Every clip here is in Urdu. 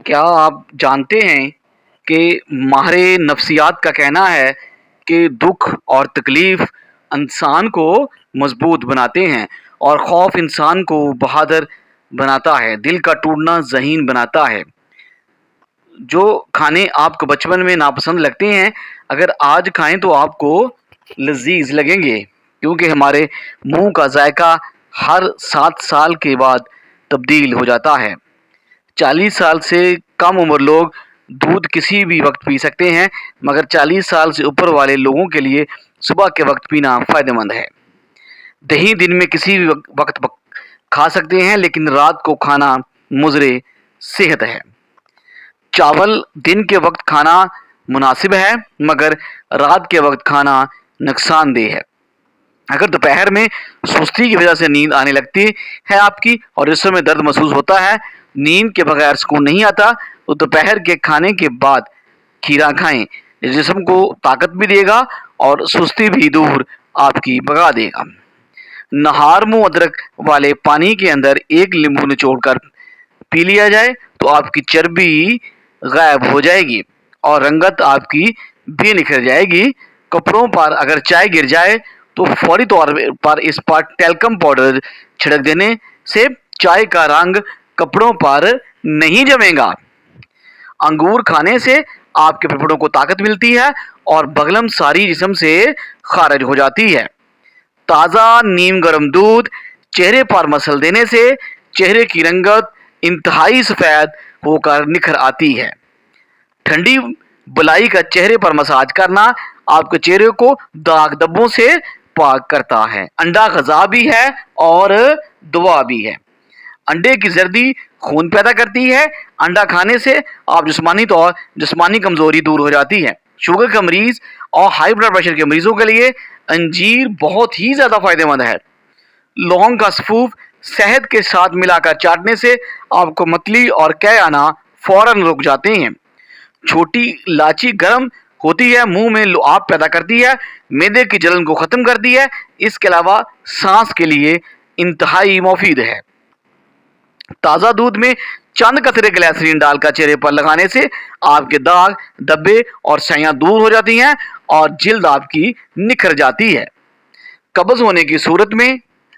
کیا آپ جانتے ہیں کہ ماہر نفسیات کا کہنا ہے کہ دکھ اور تکلیف انسان کو مضبوط بناتے ہیں اور خوف انسان کو بہادر بناتا ہے، دل کا ٹوٹنا ذہین بناتا ہے۔ جو کھانے آپ کو بچپن میں ناپسند لگتے ہیں، اگر آج کھائیں تو آپ کو لذیذ لگیں گے، کیونکہ ہمارے منہ کا ذائقہ ہر 7 سال کے بعد تبدیل ہو جاتا ہے۔ 40 سال سے کم عمر لوگ دودھ کسی بھی وقت پی سکتے ہیں، مگر 40 سال سے اوپر والے لوگوں کے لیے صبح کے وقت پینا فائدہ مند ہے۔ دہی دن میں کسی بھی وقت کھا سکتے ہیں، لیکن رات کو کھانا مضر صحت ہے۔ چاول دن کے وقت کھانا مناسب ہے، مگر رات کے وقت کھانا نقصان دہ ہے۔ اگر دوپہر میں سستی کی وجہ سے نیند آنے لگتی ہے آپ کی اور جسم میں درد محسوس ہوتا ہے، نیند کے بغیر سکون نہیں آتا، تو دوپہر کے کھانے کے بعد کھیرا کھائیں۔ یہ جسم کو طاقت بھی دے گا اور سستی بھی دور آپ کی بھگا دے گا۔ نہار منہ ادرک والے پانی کے اندر 1 لیمو نچوڑ کر پی لیا جائے تو آپ کی چربی غائب ہو جائے گی اور رنگت آپ کی بھی نکھر جائے گی۔ کپڑوں پر اگر چائے گر جائے تو فوری طور پر اس پر ٹیلکم پاؤڈر چھڑک دینے سے چائے کا رنگ کپڑوں پر نہیں جمے گا۔ انگور کھانے سے آپ کے پھیپھڑوں کو طاقت ملتی ہے اور بغلم ساری جسم سے خارج ہو جاتی ہے۔ تازہ نیم گرم دودھ چہرے پر مسل دینے سے چہرے کی رنگت انتہائی سفید ہو کر نکھر آتی ہے۔ ٹھنڈی بلائی کا چہرے پر مساج کرنا آپ کے چہرے کو داغ دھبوں سے پاک کرتا ہے۔ انڈا غذا بھی ہے اور دوا بھی ہے۔ انڈے کی زردی خون پیدا کرتی ہے۔ انڈا کھانے سے آپ جسمانی کمزوری دور ہو جاتی ہے۔ شوگر کے مریض اور ہائی بلڈ پریشر کے مریضوں کے لیے انجیر بہت ہی زیادہ فائدہ مند ہے۔ لونگ کا سفوف شہد کے ساتھ ملا کر چاٹنے سے آپ کو متلی اور قے آنا فوراً رک جاتے ہیں۔ چھوٹی الائچی گرم ہوتی ہے، منہ میں لعاب پیدا کرتی ہے، معدے کی جلن کو ختم کرتی ہے، اس کے علاوہ سانس کے لیے انتہائی مفید ہے۔ تازہ دودھ میں چند قطرے گلیسرین ڈال کر چہرے پر لگانے سے آپ کے داغ دھبے اور سیاں دور ہو جاتی ہیں اور جلد آپ کی نکھر جاتی ہے۔ قبض ہونے کی صورت میں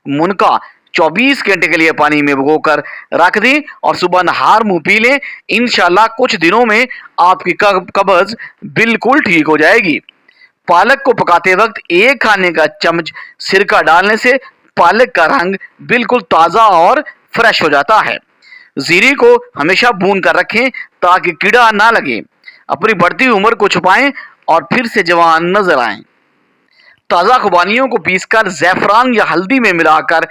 منقع 24 گھنٹے کے لیے پانی میں بھگو کر رکھ دیں اور صبح نہار منہ پی لیں۔ انشاءاللہ کچھ دنوں میں آپ کی قبض بالکل ٹھیک ہو جائے گی۔ پالک کو پکاتے وقت 1 کھانے کا چمچ سرکہ ڈالنے سے پالک کا رنگ بالکل تازہ اور فریش ہو جاتا ہے۔ زیرے کو ہمیشہ بھون کر رکھیں تاکہ کیڑا نہ لگے۔ اپنی بڑھتی عمر کو چھپائیں اور پھر سے جوان نظر آئیں۔ تازہ خوبانیوں کو پیس کر زعفران یا ہلدی میں ملا کر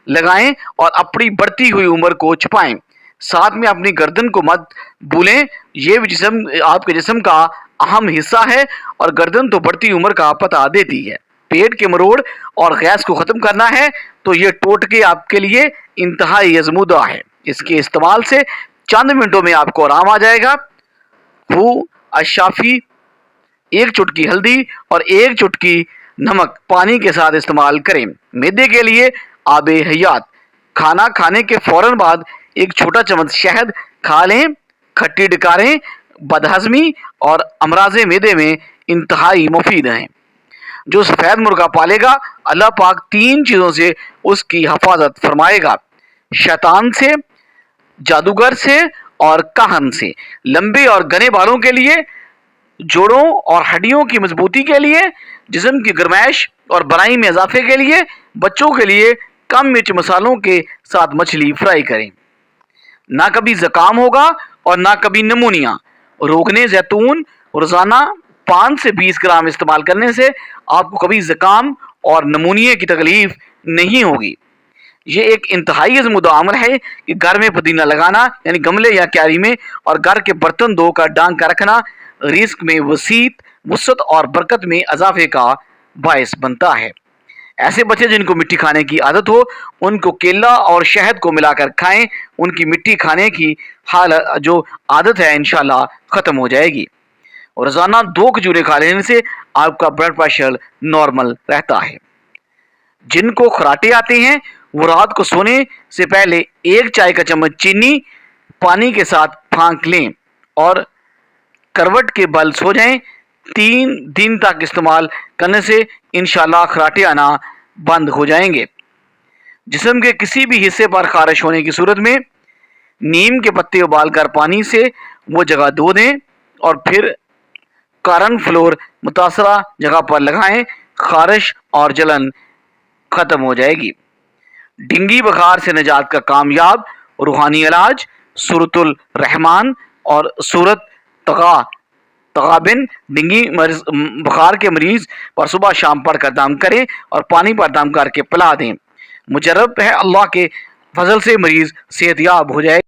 لگائیں اور اپنی بڑھتی ہوئی عمر کو چھپائیں۔ ساتھ میں اپنی گردن کو مت بھولیں، یہ بھی آپ کے جسم کا اہم حصہ ہے اور گردن تو بڑھتی عمر کا پتہ دیتی ہے۔ پیٹ کے مروڑ اور گیس کو ختم کرنا ہے تو یہ ٹوٹکے آپ کے لیے انتہائی آزمودہ ہے۔ اس کے استعمال سے چند منٹوں میں آپ کو آرام آ جائے گا۔ الشافی 1 چٹکی ہلدی اور 1 چٹکی نمک پانی کے ساتھ استعمال کریں۔ معدے کے لیے آب حیات، کھانا کھانے کے فوراً بعد 1 چھوٹا چمچ شہد کھا لیں۔ کھٹی ڈکاریں بدہضمی اور امراض معدے میں انتہائی مفید ہیں۔ جو سفید مرغا پالے گا، اللہ پاک 3 چیزوں سے اس کی حفاظت فرمائے گا: شیطان سے، جادوگر سے اور کاہن سے۔ لمبے اور گھنے بالوں کے لیے، جوڑوں اور ہڈیوں کی مضبوطی کے لیے، جسم کی گرمائش اور بڑائی میں اضافے کے لیے، بچوں کے لیے کم مرچ مسالوں کے ساتھ مچھلی فرائی کریں۔ نہ کبھی زکام ہوگا اور نہ کبھی نمونیا۔ روغن زیتون روزانہ 5 سے 20 گرام استعمال کرنے سے آپ کو کبھی زکام اور نمونیا کی تکلیف نہیں ہوگی۔ یہ ایک انتہائی آزمودہ عمل ہے کہ گھر میں پودینہ لگانا، یعنی گملے یا کیاری میں، اور گھر کے برتن دھو کر ڈھانک کر رکھنا رزق میں وسعت اور برکت میں اضافے کا باعث بنتا ہے۔ ایسے بچے جن کو مٹی کھانے کی عادت ہو، ان کو کیلا اور شہد کو ملا کر کھائیں، ان کی مٹی کھانے کی جو عادت ہے انشاءاللہ ختم ہو جائے گی۔ اور روزانہ 2 کھجوریں کھا لینے سے آپ کا بلڈ پریشر نارمل رہتا ہے۔ جن کو خراٹے آتے ہیں وہ رات کو سونے سے پہلے 1 چائے کا چمچ چینی پانی کے ساتھ پھانک لیں اور کروٹ کے بل سو جائیں۔ 3 دن تک استعمال کرنے سے انشاءاللہ خراٹے آنا بند ہو جائیں گے۔ جسم کے کسی بھی حصے پر خارش ہونے کی صورت میں نیم کے پتے ابال کر پانی سے وہ جگہ دھو دیں اور پھر کارن فلور متاثرہ جگہ پر لگائیں، خارش اور جلن ختم ہو جائے گی۔ ڈینگی بخار سے نجات کا کامیاب روحانی علاج سورۃ الرحمن اور سورۃ تغابن۔ ڈینگی بخار کے مریض پر صبح شام پڑھ کر دم کریں اور پانی پر دم کر کے پلا دیں۔ مجرب ہے، اللہ کے فضل سے مریض صحت یاب ہو جائے۔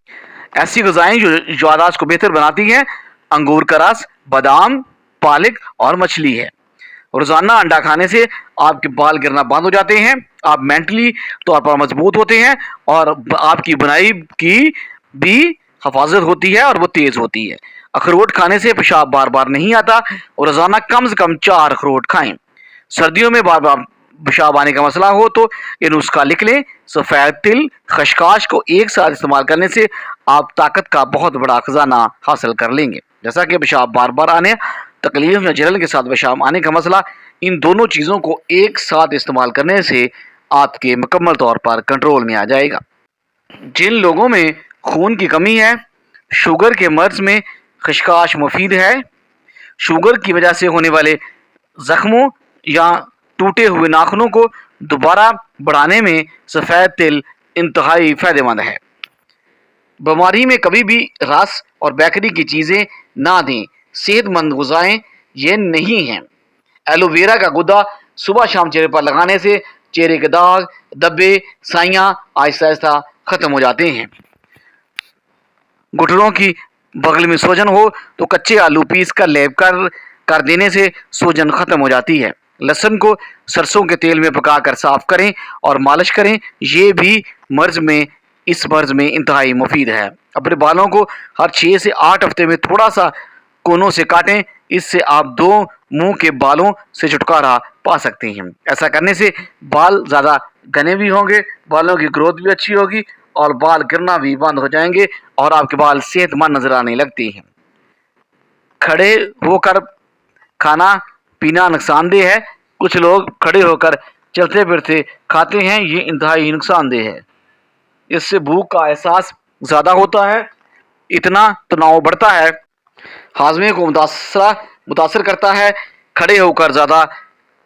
ایسی غذائیں جو یاداشت کو بہتر بناتی ہیں انگور کا رس، بادام، پالک اور مچھلی ہے۔ روزانہ انڈا کھانے سے آپ کے بال گرنا بند ہو جاتے ہیں، آپ مینٹلی طور پر مضبوط ہوتے ہیں اور آپ کی بنائی کی بھی حفاظت ہوتی ہے اور وہ تیز ہوتی ہے۔ اخروٹ کھانے سے پیشاب بار بار نہیں آتا اور روزانہ کم سے کم 4 اخروٹ کھائیں۔ سردیوں میں بار بار پیشاب آنے کا مسئلہ ہو تو یہ نسخہ لکھ لیں۔ سفید تل خشخاش کو ایک ساتھ استعمال کرنے سے آپ طاقت کا بہت بڑا خزانہ حاصل کر لیں گے۔ جیسا کہ پیشاب بار بار آنے، تکلیف یا جلن کے ساتھ پیشاب آنے کا مسئلہ، ان دونوں چیزوں کو ایک ساتھ استعمال کرنے سے آپ کے مکمل طور پر کنٹرول میں آ جائے گا۔ جن لوگوں میں خون کی کمی ہے، شوگر کے مرض میں خشخاش مفید ہے۔ شوگر کی وجہ سے ہونے والے زخموں یا ٹوٹے ہوئے ناخنوں کو دوبارہ بڑھانے میں سفید تل انتہائی فائدہ مند ہے۔ بیماری میں کبھی بھی رس اور بیکری کی چیزیں نہ دیں۔ صحت مند غذائیں یہ نہیں ہیں۔ ایلو ویرا کا گدا صبح شام چہرے پر لگانے سے چہرے کے داغ، دبے، سائیاں آہستہ آہستہ ختم ہو جاتے ہیں۔ گھٹنوں کی بغل میں سوجن ہو تو کچے آلو پیس کر لیپ کر دینے سے سوجن ختم ہو جاتی ہے۔ لہسن کو سرسوں کے تیل میں پکا کر صاف کریں اور مالش کریں، یہ بھی اس مرض میں انتہائی مفید ہے۔ اپنے بالوں کو ہر 6 سے 8 ہفتے میں تھوڑا سا کونوں سے کاٹیں، اس سے آپ 2 منہ کے بالوں سے چھٹکارا پا سکتے ہیں۔ ایسا کرنے سے بال زیادہ گھنے بھی ہوں گے، بالوں کی گروتھ بھی اچھی ہوگی اور بال گرنا بھی بند ہو جائیں گے اور آپ کے بال صحت مند نظر آنے لگتے ہیں۔ کھڑے ہو کر کھانا پینا نقصان دہ ہے۔ کچھ لوگ کھڑے ہو کر چلتے پھرتے کھاتے ہیں، یہ انتہائی نقصان دہ ہے۔ اس سے بھوک کا احساس زیادہ ہوتا ہے، اتنا تناؤ بڑھتا ہے، ہاضمے کو متاثر کرتا ہے، کھڑے ہو کر زیادہ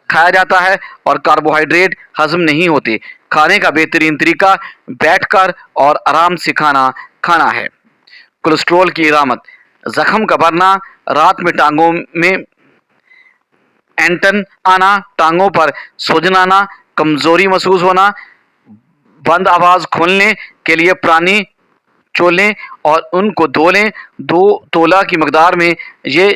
کھایا جاتا ہے اور کاربوہائیڈریٹ ہضم نہیں ہوتے۔ کھانے کا بہترین طریقہ بیٹھ کر اور آرام سے کھانا ہے۔ کولیسٹرول کی علامت: زخم کا بھرنا، رات میں ٹانگوں میں اینٹن آنا، ٹانگوں پر سوجن آنا، کمزوری محسوس ہونا، بند آواز کھولنے کے لیے پرانی چولیں اور ان کو دھو لیں۔ 2 تولہ کی مقدار میں یہ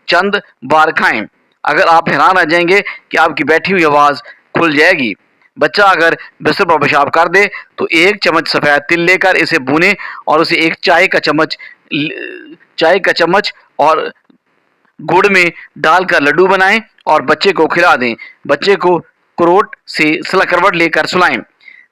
چند بار کھائیں۔ اگر آپ حیران رہ جائیں گے کہ آپ کی بیٹھی ہوئی آواز کھل جائے گی۔ بچہ اگر بستر پر پیشاب کر دے تو 1 چمچ سفید تل لے کر اسے بھونیں اور اسے 1 چائے کا چمچ اور گڑ میں ڈال کر لڈو بنائیں اور بچے کو کھلا دیں۔ بچے کو کروٹ لے کر سلائیں۔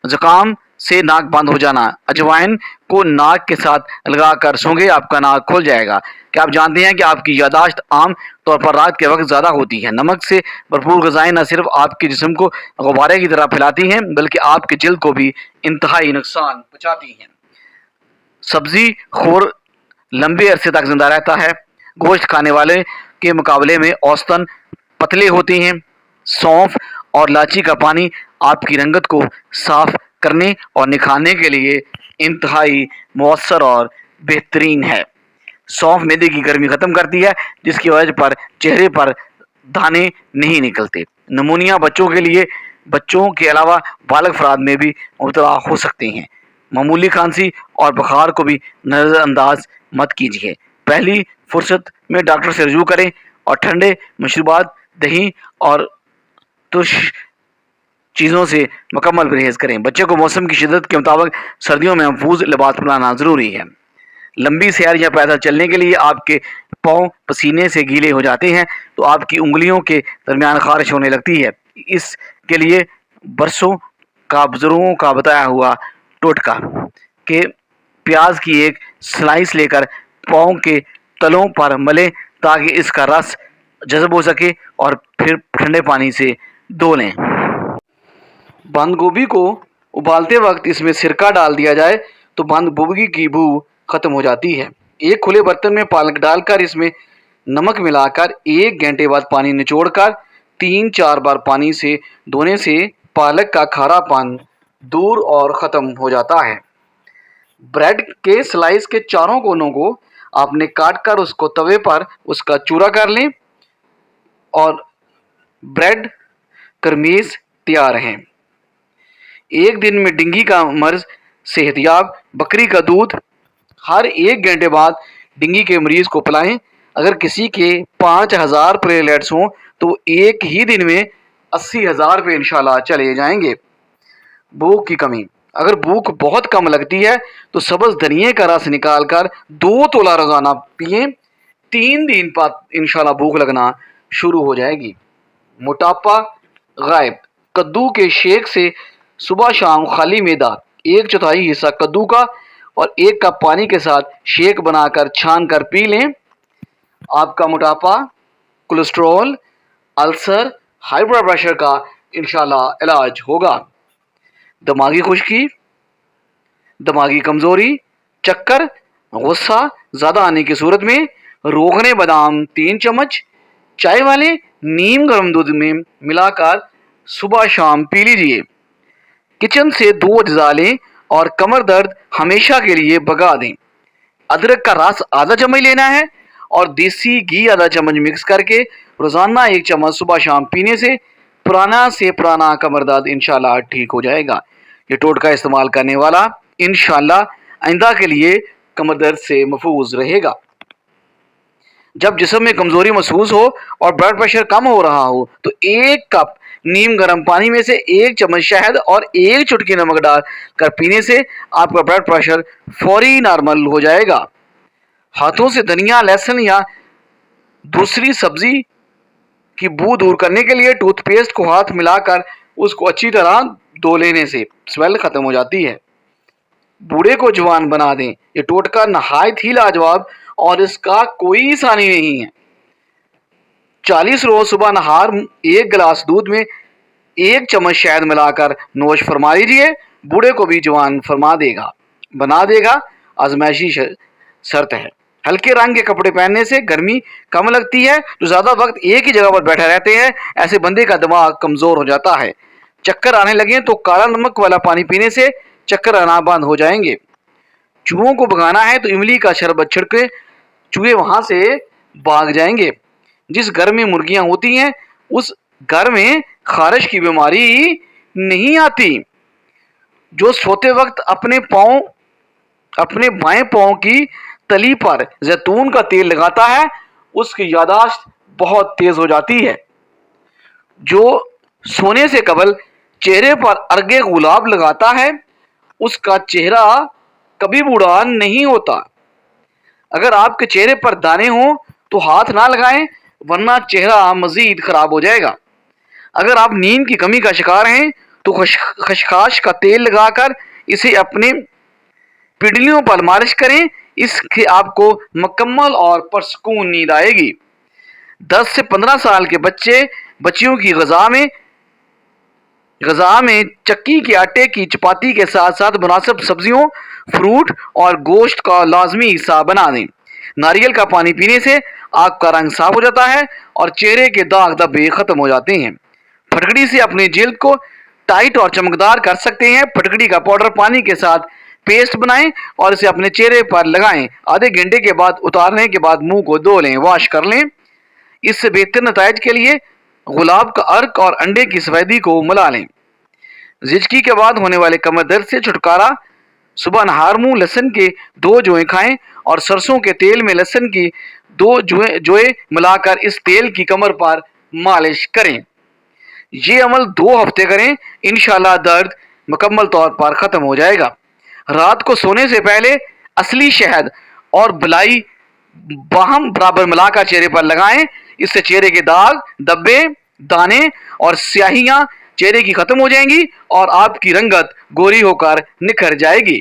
زکام سے ناک بند ہو جانا: اجوائن کو ناک کے ساتھ لگا کر سونگیں، آپ کا ناک کھل جائے گا۔ کیا آپ جانتے ہیں کہ آپ کی یاداشت عام طور پر رات کے وقت زیادہ ہوتی ہے؟ نمک سے بھرپور غذائیں نہ صرف آپ کے جسم کو غبارے کی طرح پھیلاتی ہیں بلکہ آپ کے جلد کو بھی انتہائی نقصان پہنچاتی ہیں۔ سبزی خور لمبے عرصے تک زندہ رہتا ہے۔ گوشت کھانے والے کے مقابلے میں اوسطاً پتلے ہوتے ہیں۔ سونف اور الائچی کا پانی آپ کی رنگت کو صاف کرنے اور نکھارنے کے لیے انتہائی مؤثر اور بہترین ہے۔ سونف معدے کی گرمی ختم کرتی ہے، جس کی وجہ پر چہرے پر دانے نہیں نکلتے۔ نمونیا بچوں کے علاوہ بالغ افراد میں بھی مبتلا ہو سکتے ہیں۔ معمولی کھانسی اور بخار کو بھی نظر انداز مت کیجیے۔ پہلی فرصت میں ڈاکٹر سے رجوع کریں اور ٹھنڈے مشروبات، دہی اور ترش چیزوں سے مکمل پرہیز کریں۔ بچے کو موسم کی شدت کے مطابق سردیوں میں محفوظ لباس پہنانا ضروری ہے۔ لمبی سیر یا پیدل چلنے کے لیے آپ کے پاؤں پسینے سے گیلے ہو جاتے ہیں تو آپ کی انگلیوں کے درمیان خارش ہونے لگتی ہے۔ اس کے لیے برسوں کا بزرگوں کا بتایا ہوا ٹوٹکا کہ پیاز کی ایک سلائس لے کر پاؤں کے تلوں پر ملیں تاکہ اس کا رس جذب ہو سکے اور پھر ٹھنڈے پانی سے دھو لیں۔ بند گوبھی کو ابالتے وقت اس میں سرکہ ڈال دیا جائے تو بند گوبھی کی بو ختم ہو جاتی ہے۔ ایک کھلے برتن میں پالک ڈال کر اس میں نمک ملا کر 1 گھنٹے بعد پانی نچوڑ کر 3-4 بار پانی سے دھونے سے پالک کا کھارا پن دور اور ختم ہو جاتا ہے۔ بریڈ کے سلائس کے چاروں کونوں کو آپ نے کاٹ کر اس کو توے پر اس کا چورا کر لیں اور بریڈ کرمیز تیار ہیں۔ 1 دن میں ڈینگی کا مرض صحت یاب بکری کا دودھ ہر 1 گھنٹے بعد ڈینگی کے مریض کو پلائیں۔ اگر کسی کے 5000 پلیٹلیٹس ہوں تو ایک ہی دن میں 80,000 پہ انشاءاللہ چلے جائیں گے۔ بھوک کی کمی، اگر بھوک بہت کم لگتی ہے تو سبز دھنیے کا رس نکال کر 2 تولہ روزانہ پئیں۔ 3 دن بعد انشاءاللہ بھوک لگنا شروع ہو جائے گی۔ موٹاپا غائب، کدو کے شیک سے صبح شام خالی معدہ 1/4 حصہ کدو کا اور 1 کپ پانی کے ساتھ شیک بنا کر چھان کر پی لیں۔ آپ کا موٹاپا، کولیسٹرول، السر، ہائی بلڈ پریشر کا انشاءاللہ علاج ہوگا۔ دماغی خشکی، دماغی کمزوری، چکر، غصہ زیادہ آنے کی صورت میں روغن بادام 3 چمچ چائے والے نیم گرم دودھ میں ملا کر صبح شام پی لیجئے۔ کچن سے 2 اجزاء لیں اور کمر درد ہمیشہ کے لیے بھگا دیں۔ ادرک کا رس آدھا چمچ لینا ہے اور دیسی گھی آدھا چمچ مکس کر کے روزانہ 1 چمچ صبح شام پینے سے پرانا سے پرانا کمر درد انشاءاللہ ٹھیک ہو جائے گا۔ یہ ٹوٹکا استعمال کرنے والا انشاءاللہ آئندہ کے لیے کمر درد سے محفوظ رہے گا۔ جب جسم میں کمزوری محسوس ہو اور بلڈ پریشر کم ہو رہا ہو تو 1 کپ نیم گرم پانی میں سے 1 چمچ شہد اور 1 چٹکی نمک ڈال کر پینے سے آپ کا بلڈ پریشر فوری نارمل ہو جائے گا۔ ہاتھوں سے دھنیا، لہسن یا دوسری سبزی کی بو دور کرنے کے لیے ٹوتھ پیسٹ کو ہاتھ ملا کر اس کو اچھی طرح دھو لینے سے اسمیل ختم ہو جاتی ہے۔ بوڑھے کو جوان بنا دیں، یہ ٹوٹکا نہایت ہی لاجواب اور اس کا کوئی ثانی نہیں ہے۔ 40 روز صبح نہار 1 گلاس دودھ میں 1 چمچ شہد ملا کر نوش فرما لیجیے، بوڑھے کو بھی جوان فرما دے گا، بنا دے گا۔ آزمائشی شرط ہے، ہلکے رنگ کے کپڑے پہننے سے گرمی کم لگتی ہے۔ جو زیادہ وقت ایک ہی جگہ پر بیٹھے رہتے ہیں ایسے بندے کا دماغ کمزور ہو جاتا ہے۔ چکر آنے لگیں تو کالا نمک والا پانی پینے سے چکر آنا بند ہو جائیں گے۔ چوہوں کو بھگانا ہے تو املی کا شربت چھڑکیں، چوہے وہاں سے بھاگ جائیں گے۔ جس گھر میں مرغیاں ہوتی ہیں اس گھر میں خارش کی بیماری نہیں آتی۔ جو سوتے وقت اپنے بائیں پاؤں کی تلی پر زیتون کا تیل لگاتا ہے اس کی یادداشت بہت تیز ہو جاتی ہے۔ جو سونے سے قبل چہرے پر ارگ گلاب لگاتا ہے اس کا چہرہ کبھی بوڑھا نہیں ہوتا۔ اگر آپ کے چہرے پر دانے ہوں تو ہاتھ نہ لگائیں ورنہ چہرہ مزید خراب ہو جائے گا۔ اگر آپ نیند کی کمی کا شکار ہیں تو خشخاش کا تیل لگا کر اسے اپنے پنڈلیوں پر مالش کریں، اس سے آپ کو مکمل اور پرسکون نیند آئے گی۔ 10 سے 15 سال کے بچیوں کی غذا میں چکی کے آٹے کی چپاتی کے ساتھ ساتھ مناسب سبزیوں، فروٹ اور گوشت کا لازمی حصہ بنا دیں۔ ناریل کا پانی پینے سے آنکھ کا رنگ صاف ہو جاتا ہے اور چہرے کے داغ دھبے ختم ہو جاتے ہیں۔ پھٹکڑی سے اپنی جلد کو ٹائٹ اور چمکدار کر سکتے ہیں۔ پھٹکڑی کا پاؤڈر پانی کے ساتھ پیسٹ بنائیں اور اسے اپنے چہرے پر لگائیں۔ آدھے گھنٹے کے بعد اتارنے کے بعد منہ کو دھو لیں، واش کر لیں۔ اس سے بہتر نتائج کے لیے گلاب کا عرق اور انڈے کی سفیدی کو ملا لیں۔ زچگی کے بعد ہونے والے کمر درد سے چھٹکارا، صبح نہار منہ لہسن کے 2 جوئیں کھائیں اور سرسوں کے تیل میں لہسن کی 2 جوئیں ملا کر اس تیل کی کمر پر مالش کریں۔ یہ عمل 2 ہفتے کریں، انشاءاللہ درد مکمل طور پر ختم ہو جائے گا۔ رات کو سونے سے پہلے اصلی شہد اور بلائی باہم برابر ملا کر چہرے پر لگائیں، اس سے چہرے کے داغ، دبے، دانے اور سیاہیاں چہرے کی ختم ہو جائیں گی اور آپ کی رنگت گوری ہو کر نکھر جائے گی۔